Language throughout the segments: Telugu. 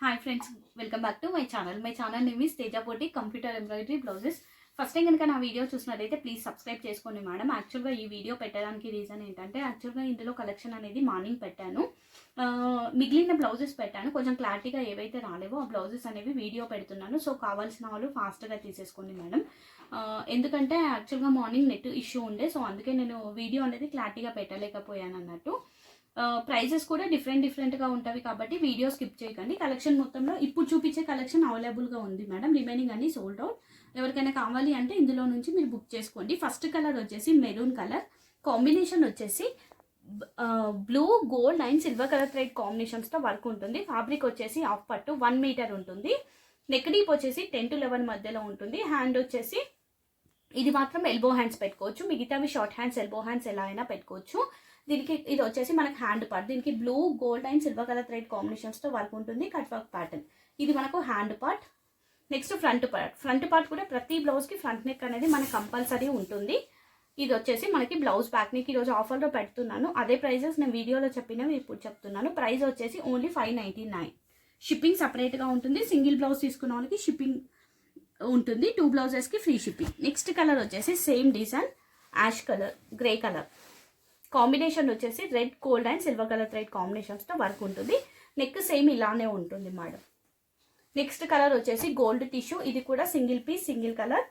Hi friends, welcome back to my channel. My channel name is Teja పోటీ computer embroidery blouses. First time కనుక నా వీడియో చూసినట్టయితే ప్లీజ్ సబ్స్క్రైబ్ చేసుకోండి మేడం. యాక్చువల్గా ఈ వీడియో పెట్టడానికి రీజన్ ఏంటంటే, యాక్చువల్గా ఇందులో కలెక్షన్ అనేది మార్నింగ్ పెట్టాను, మిగిలిన బ్లౌజెస్ పెట్టాను. కొంచెం క్లారిటీగా ఏవైతే రాలేవో ఆ బ్లౌజెస్ అనేవి వీడియో పెడుతున్నాను. సో కావాల్సిన వాళ్ళు ఫాస్ట్గా తీసేసుకోండి మేడం. ఎందుకంటే యాక్చువల్గా మార్నింగ్ నెట్ ఇష్యూ ఉండే, సో అందుకే నేను వీడియో అనేది క్లారిటీగా పెట్టలేకపోయాను అన్నట్టు. ప్రైజెస్ కూడా డిఫరెంట్గా ఉంటాయి కాబట్టి వీడియో స్కిప్ చేయకండి. కలెక్షన్ మొత్తంలో ఇప్పుడు చూపించే కలెక్షన్ అవైలబుల్గా ఉంది మేడం. రిమైనింగ్ అన్ని సోల్డ్ అవుట్. ఎవరికైనా కావాలి అంటే ఇందులో నుంచి మీరు బుక్ చేసుకోండి. ఫస్ట్ కలర్ వచ్చేసి మెరూన్ కలర్, కాంబినేషన్ వచ్చేసి blue gold and silver colour thread కాంబినేషన్స్తో వర్క్ ఉంటుంది. ఫ్యాబ్రిక్ వచ్చేసి హాఫ్ పట్టు 1 మీటర్ ఉంటుంది. నెక్ డీప్ వచ్చేసి 10 to 11 మధ్యలో ఉంటుంది. హ్యాండ్ వచ్చేసి ఇది మాత్రం ఎల్బో హ్యాండ్స్ పెట్టుకోవచ్చు, మిగతావి షార్ట్ హ్యాండ్స్ ఎల్బో హ్యాండ్స్ ఎలా అయినా పెట్టుకోవచ్చు. దీనికి ఇది వచ్చేసి మనకు హ్యాండ్ పార్ట్. దీనికి blue gold and silver colour thread కాంబినేషన్స్తో వర్క్ ఉంటుంది. Cut work pattern. ఇది మనకు hand part. Next front part. Front part కూడా ప్రతి బ్లౌజ్కి ఫ్రంట్ నెక్ అనేది మనకు కంపల్సరీ ఉంటుంది. ఇది వచ్చేసి మనకి బ్లౌజ్ బ్యాక్ నెక్. ఈరోజు ఆఫర్లో పెడుతున్నాను. అదే ప్రైజెస్ నేను వీడియోలో చెప్పినవి ఇప్పుడు చెప్తున్నాను. ప్రైస్ వచ్చేసి ఓన్లీ 599. షిప్పింగ్ సపరేట్గా ఉంటుంది. సింగిల్ బ్లౌజ్ తీసుకున్న వాళ్ళకి షిప్పింగ్ ఉంటుంది. 2 బ్లౌజెస్కి ఫ్రీ షిప్పింగ్. నెక్స్ట్ కలర్ వచ్చేసి same design ash colour, grey colour combination వచ్చేసి red gold and silver colour thread కాంబినేషన్స్తో వర్క్ ఉంటుంది. నెక్ సేమ్ ఇలానే ఉంటుంది మేడం. నెక్స్ట్ కలర్ వచ్చేసి గోల్డ్ టిష్యూ. ఇది కూడా single piece single colour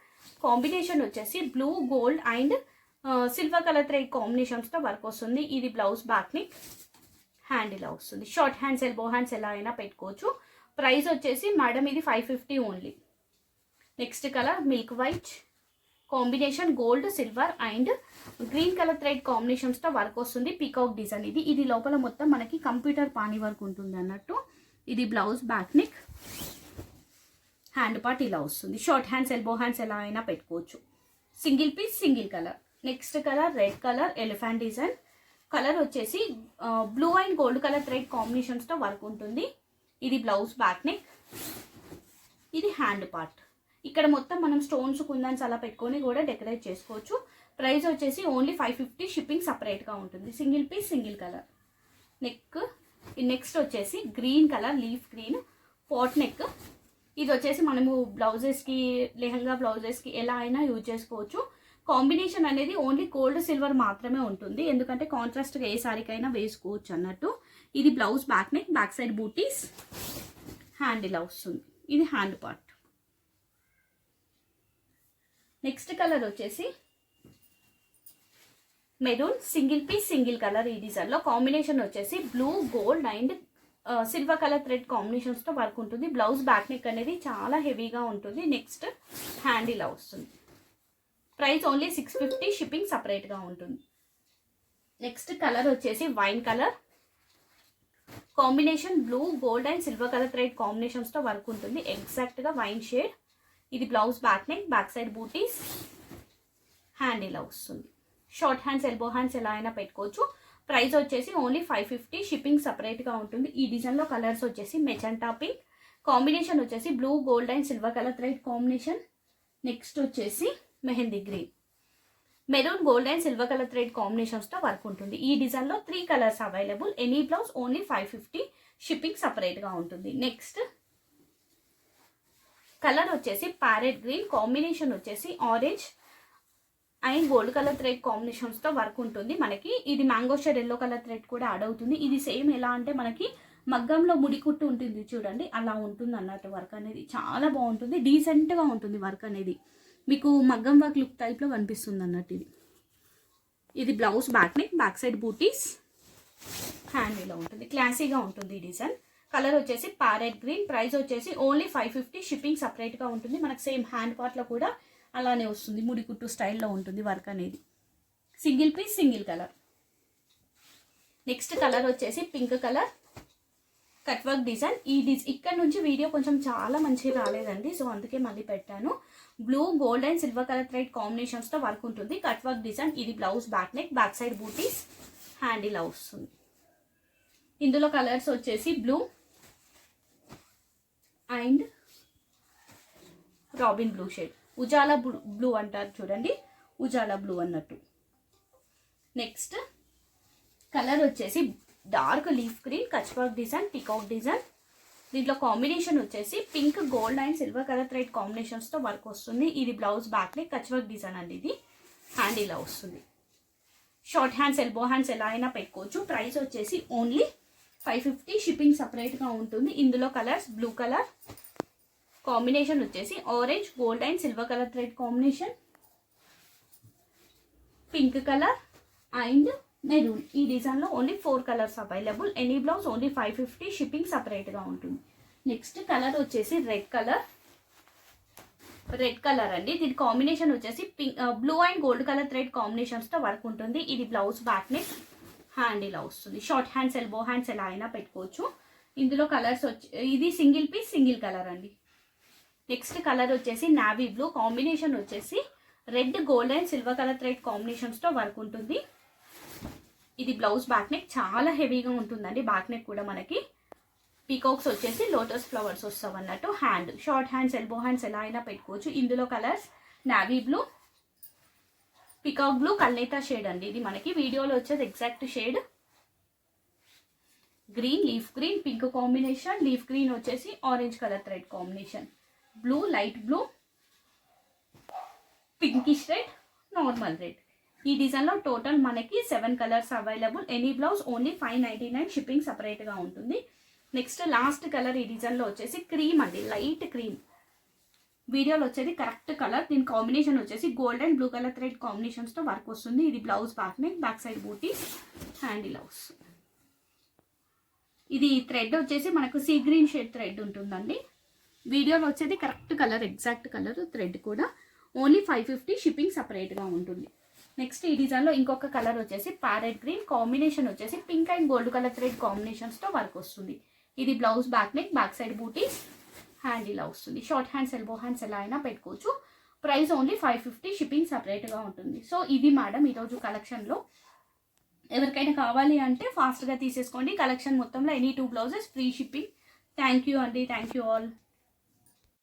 combination వచ్చేసి blue gold and silver colour thread కాంబినేషన్స్తో వర్క్ వస్తుంది. ఇది బ్లౌజ్ బ్యాక్ నెక్, హ్యాండ్ ఇలా వస్తుంది. షార్ట్ హ్యాండ్స్ ఎల్బో హ్యాండ్స్ ఎలా అయినా పెట్టుకోవచ్చు. ప్రైస్ వచ్చేసి మేడం ఇది 550 only. Next colour milk white combination gold silver and green colour thread కాంబినేషన్స్తో వర్క్ వస్తుంది. Peacock design. ఇది లోపల మొత్తం మనకి కంప్యూటర్ పానీ వర్క్ ఉంటుంది అన్నట్టు. ఇది blouse back neck, hand part ఇలా వస్తుంది. షార్ట్ హ్యాండ్స్ ఎల్బో హ్యాండ్స్ ఎలా అయినా పెట్టుకోవచ్చు. Single piece single colour. Next colour red colour elephant design. Colour వచ్చేసి blue and gold colour thread కాంబినేషన్స్తో వర్క్ ఉంటుంది. ఇది బ్లౌజ్ బ్యాక్ నెక్, ఇది హ్యాండ్ పార్ట్. ఇక్కడ మొత్తం మనం స్టోన్స్ కుందన్స్ అలా పెట్టుకొని కూడా డెకరేట్ చేసుకోవచ్చు. ప్రైస్ వచ్చేసి ఓన్లీ 550. షిప్పింగ్ సపరేట్గా ఉంటుంది. Single piece single colour. Next వచ్చేసి green colour leaf green pot neck. ఇది వచ్చేసి మనము బ్లౌజెస్కి లెహంగా బ్లౌజెస్కి ఎలా అయినా యూజ్ చేసుకోవచ్చు. కాంబినేషన్ అనేది ఓన్లీ గోల్డ్ సిల్వర్ మాత్రమే ఉంటుంది, ఎందుకంటే కాంట్రాస్ట్గా ఏ సారీకైనా వేసుకోవచ్చు అన్నట్టు. ఇది blouse back neck, back side బూటీస్, హ్యాండ్ ఇలా వస్తుంది. ఇది హ్యాండ్ పార్ట్. నెక్స్ట్ కలర్ వచ్చేసి maroon single piece single colour. ఈ డిజైన్లో కాంబినేషన్ వచ్చేసి blue gold and silver colour thread కాంబినేషన్స్తో వర్క్ ఉంటుంది. బ్లౌజ్ బ్యాక్ నెక్ అనేది చాలా హెవీగా ఉంటుంది. నెక్స్ట్ హ్యాండ్ ఇలా వస్తుంది. Price only 650. షిప్పింగ్ సపరేట్గా ఉంటుంది. నెక్స్ట్ కలర్ వచ్చేసి wine colour combination blue gold and silver colour thread కాంబినేషన్స్తో వర్క్ ఉంటుంది. ఎగ్జాక్ట్గా వైన్ షేడ్. ఇది blouse back neck, back side బూటీస్, హ్యాండ్ ఇలా వస్తుంది. షార్ట్ హ్యాండ్స్ ఎల్బో హ్యాండ్స్ ఎలా అయినా పెట్టుకోవచ్చు. ప్రైస్ వచ్చేసి ఓన్లీ 550. షిప్పింగ్ సపరేట్గా ఉంటుంది. ఈ డిజైన్లో కలర్స్ వచ్చేసి మెజెంటా పింక్ కాంబినేషన్ వచ్చేసి blue gold and silver colour thread combination. Next వచ్చేసి mehndi green, maroon gold and silver colour thread కాంబినేషన్స్తో వర్క్ ఉంటుంది. ఈ డిజైన్లో 3 colours available. Any blouse only 550. Shipping సపరేట్గా ఉంటుంది. నెక్స్ట్ కలర్ వచ్చేసి ప్యారెట్ గ్రీన్ కాంబినేషన్ వచ్చేసి orange and gold colour thread కాంబినేషన్స్తో వర్క్ ఉంటుంది మనకి. ఇది mango shade yellow colour thread కూడా యాడ్ అవుతుంది. ఇది సేమ్ ఎలా అంటే మనకి మగ్గంలో ముడి కుట్టు ఉంటుంది చూడండి, అలా ఉంటుంది అన్నట్టు. వర్క్ అనేది చాలా బాగుంటుంది, డీసెంట్గా ఉంటుంది వర్క్ అనేది. మీకు మగ్గం వర్క్ లుక్ టైప్లో కనిపిస్తుంది అన్నట్టు. ఇది blouse back neck, back side బూటీస్, హ్యాండ్ ఇలా ఉంటుంది. క్లాసీగా ఉంటుంది ఈ డిజైన్. కలర్ వచ్చేసి ప్యారెట్ గ్రీన్. ప్రైస్ వచ్చేసి ఓన్లీ 550. షిప్పింగ్ సపరేట్గా ఉంటుంది. మనకు సేమ్ హ్యాండ్ పార్ట్లో కూడా అలానే వస్తుంది, ముడి కుట్టు స్టైల్లో ఉంటుంది వర్క్ అనేది. Single piece single colour. Next colour వచ్చేసి pink colour cut work design. ఇక్కడ నుంచి వీడియో కొంచెం చాలా మంచిగా రాలేదండి, సో అందుకే మళ్ళీ పెట్టాను. Blue gold and silver colour thread కాంబినేషన్స్తో వర్క్ ఉంటుంది. Cut work design. ఇది blouse back neck, back side బూటీస్, హ్యాండ్ ఇలా వస్తుంది. ఇందులో కలర్స్ వచ్చేసి blue and robin blue shade, Ujala blue అంటారు చూడండి, ఉజాలా బ్లూ అన్నట్టు. నెక్స్ట్ కలర్ వచ్చేసి dark leaf green, Kutch work design, peacock design, దీంట్లో కాంబినేషన్ వచ్చేసి pink gold and silver colour thread కాంబినేషన్స్తో వర్క్ వస్తుంది. ఇది blouse back neck Kutch work design అండి. ఇది హ్యాండ్ ఇలా వస్తుంది. షార్ట్ హ్యాండ్స్ ఎల్బో హ్యాండ్స్ ఎలా అయినా పెట్టుకోవచ్చు. ప్రైస్ వచ్చేసి ఓన్లీ 550. షిప్పింగ్ సపరేట్గా ఉంటుంది. ఇందులో కలర్స్ బ్లూ కలర్ కాంబినేషన్ వచ్చేసి orange gold and silver colour thread combination, pink colour and maroon. ఈ డిజైన్లో only 4 colours available. Any blouse only 550. Shipping సపరేట్గా ఉంటుంది. నెక్స్ట్ కలర్ వచ్చేసి రెడ్ కలర్ అండి. దీని కాంబినేషన్ వచ్చేసి pink blue and gold colour thread కాంబినేషన్స్తో వర్క్ ఉంటుంది. ఇది బ్లౌజ్ బ్యాక్ నెక్ హ్యాండ్ ఇలా వస్తుంది. షార్ట్ హ్యాండ్స్ ఎల్బో హ్యాండ్స్ ఎలా అయినా పెట్టుకోవచ్చు. ఇందులో కలర్స్ ఇది సింగిల్ పీస్ సింగిల్ కలర్ అండి. నెక్స్ట్ కలర్ వచ్చేసి నావీ బ్లూ కాంబినేషన్ వచ్చేసి red gold and silver colour thread కాంబినేషన్స్తో వర్క్ ఉంటుంది. ఇది బ్లౌజ్ బ్యాక్ నెక్ చాలా హెవీగా ఉంటుందండి. బ్యాక్ నెక్ కూడా మనకి పీకాక్స్ వచ్చేసి లోటస్ ఫ్లవర్స్ వస్తాం అన్నట్టు. Hand short hands elbow hands ఎలా అయినా పెట్టుకోవచ్చు. ఇందులో colours navy blue, peacock blue, కల్నేతా షేడ్ అండి. ఇది మనకి వీడియోలో వచ్చేది exact shade. Green, leaf green, pink combination, leaf green వచ్చేసి orange colour thread combination, blue, light blue, pinkish red, normal red. ఈ డిజైన్లో టోటల్ మనకి 7 colours available. Any blouse only 599. Shipping సపరేట్గా ఉంటుంది. నెక్స్ట్ లాస్ట్ కలర్ ఈ డిజైన్లో వచ్చేసి క్రీమ్ అండి, లైట్ క్రీమ్. వీడియోలో వచ్చేది కరెక్ట్ కలర్. దీని కాంబినేషన్ వచ్చేసి gold and blue colour thread కాంబినేషన్స్తో వర్క్ వస్తుంది. ఇది blouse back neck, back side బూటీ, హ్యాండ్ ఇలా వస్తుంది. ఇది థ్రెడ్ వచ్చేసి మనకు సీ గ్రీన్ షేడ్ థ్రెడ్ ఉంటుందండి. వీడియోలో వచ్చేది correct colour, exact colour. Thread కూడా ఓన్లీ 550. షిప్పింగ్ సపరేట్గా ఉంటుంది. నెక్స్ట్ ఈ డిజైన్లో ఇంకొక కలర్ వచ్చేసి ప్యారెట్ గ్రీన్ కాంబినేషన్ వచ్చేసి pink and gold colour thread కాంబినేషన్స్తో వర్క్ వస్తుంది. ఇది blouse back neck, back side బూటీ, హ్యాండ్ ఇలా వస్తుంది. షార్ట్ హ్యాండ్స్ ఎల్బో హ్యాండ్స్ ఎలా అయినా పెట్టుకోవచ్చు. Price only 550. షిప్పింగ్ సపరేట్గా ఉంటుంది. సో ఇది మేడం ఈరోజు కలెక్షన్లో. ఎవరికైనా కావాలి అంటే ఫాస్ట్గా తీసేసుకోండి. కలెక్షన్ మొత్తంలో any 2 blouses free shipping. Thank you అండి. Thank you all.